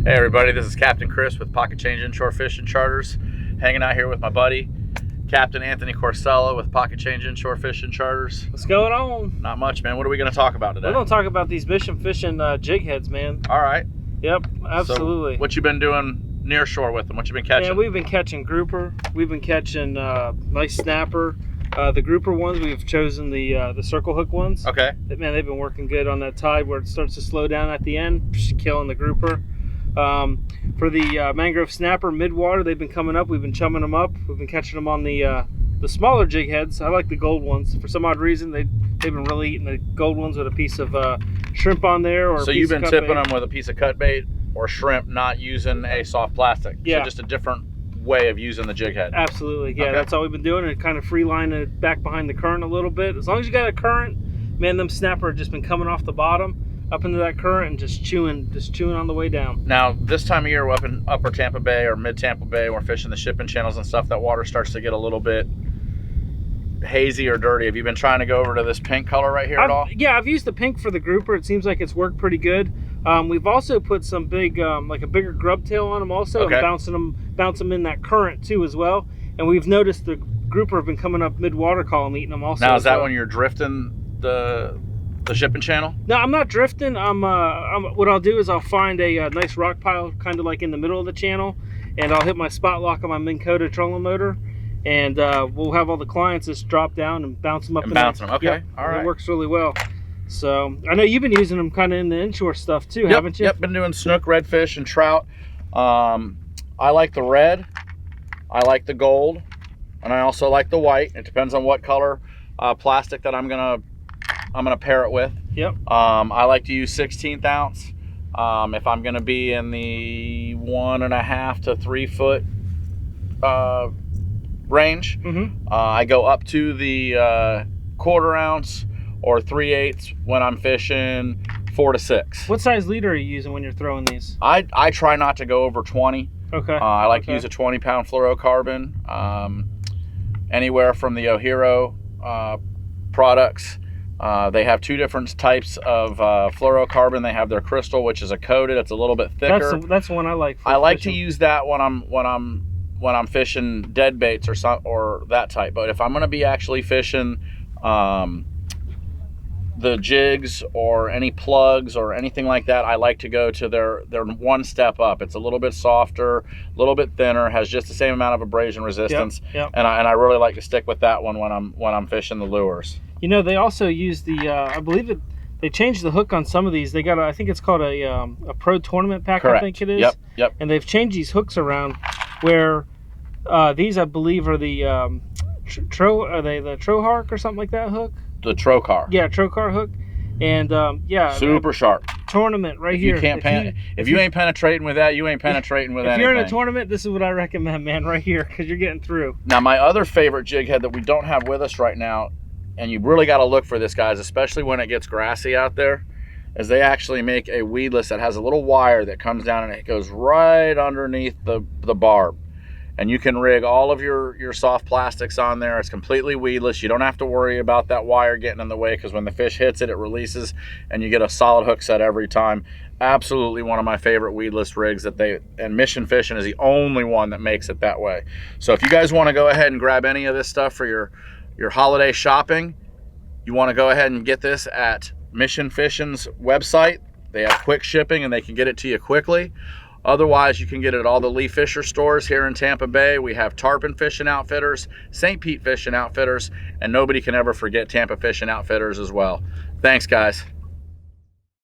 Hey everybody, this is Captain Chris with Pocket Change Inshore Fishing Charters, hanging out here with my buddy, Captain Anthony Corsella with Pocket Change Inshore Fishing Charters. What's going on? Not much, man. What are we going to talk about today? We're going to talk about these Mission Fishin Jig Heads, man. All right. Yep, absolutely. So what you been doing near shore with them? What you been catching? Yeah, we've been catching grouper. We've been catching nice snapper. The grouper ones, we've chosen the circle hook ones. Okay. Man, they've been working good on that tide where it starts to slow down at the end, killing the grouper. For the mangrove snapper mid-water, they've been coming up. We've been chumming them up. We've been catching them on the smaller jig heads. I like the gold ones. For some odd reason, they've been really eating the gold ones with a piece of shrimp on there. Or so you've been tipping them with a piece of cut bait or shrimp, not using a soft plastic. Yeah. So just a different way of using the jig head. Absolutely. Yeah, okay. That's all we've been doing, and kind of free lining it back behind the current a little bit. As long as you got a current, man, them snapper have just been coming off the bottom up into that current and just chewing on the way down. Now, this time of year, we're up in upper Tampa Bay or mid Tampa Bay, we're fishing the shipping channels and stuff. That water starts to get a little bit hazy or dirty. Have you been trying to go over to this pink color right here at all? Yeah, I've used the pink for the grouper. It seems like it's worked pretty good. We've also put some big, like a bigger grub tail on them also, okay. And bounce them in that current too as well. And we've noticed the grouper have been coming up mid-water column eating them also. Now, is that when you're drifting the shipping channel? No, I'm not drifting. What I'll do is I'll find a nice rock pile kind of like in the middle of the channel, and I'll hit my spot lock on my Minn Kota trolling motor, and we'll have all the clients just drop down and bounce them up. And bounce them, okay. Yep, all right. It works really well. So I know you've been using them kind of in the inshore stuff too, haven't you? Yep, been doing snook, redfish, and trout. I like the red, I like the gold, and I also like the white. It depends on what color plastic that I'm gonna pair it with. Yep. I like to use 16th ounce. If I'm gonna be in the 1.5 to 3 foot range, I go up to the 1/4 ounce or 3/8 when I'm fishing 4 to 6. What size leader are you using when you're throwing these? I try not to go over 20. Okay. I like to use a 20-pound fluorocarbon. Anywhere from the Ohiro products. They have 2 different types of fluorocarbon. They have their crystal, which is a coated. It's a little bit thicker. That's the one I like. I like to use that when I'm fishing dead baits or that type. But if I'm going to be actually fishing the jigs or any plugs or anything like that, I like to go to their one step up. It's a little bit softer, a little bit thinner, has just the same amount of abrasion resistance. Yep. And I really like to stick with that one when I'm fishing the lures. You know, they also use the I believe they changed the hook on some of these. They got I think it's called a pro tournament pack. Correct. I think it is. Yep. And they've changed these hooks around where these I believe are the are they the Trohark or something like that hook? The Trocar. Yeah, Trocar hook. And yeah, super sharp. Tournament right here. If you ain't penetrating with that, you ain't penetrating with anything. If you're in a tournament, this is what I recommend, man, right here, because you're getting through. Now, my other favorite jig head that we don't have with us right now, and you really got to look for this, guys, especially when it gets grassy out there, is they actually make a weedless that has a little wire that comes down and it goes right underneath the barb. And you can rig all of your soft plastics on there. It's completely weedless. You don't have to worry about that wire getting in the way, because when the fish hits it, it releases and you get a solid hook set every time. Absolutely one of my favorite weedless rigs and Mission Fishin is the only one that makes it that way. So if you guys want to go ahead and grab any of this stuff for your holiday shopping, you want to go ahead and get this at Mission Fishin's website. They have quick shipping and they can get it to you quickly. Otherwise, you can get it at all the Lee Fisher stores here in Tampa Bay. We have Tarpon Fishing Outfitters, St. Pete Fishing Outfitters, and nobody can ever forget Tampa Fishing Outfitters as well. Thanks, guys.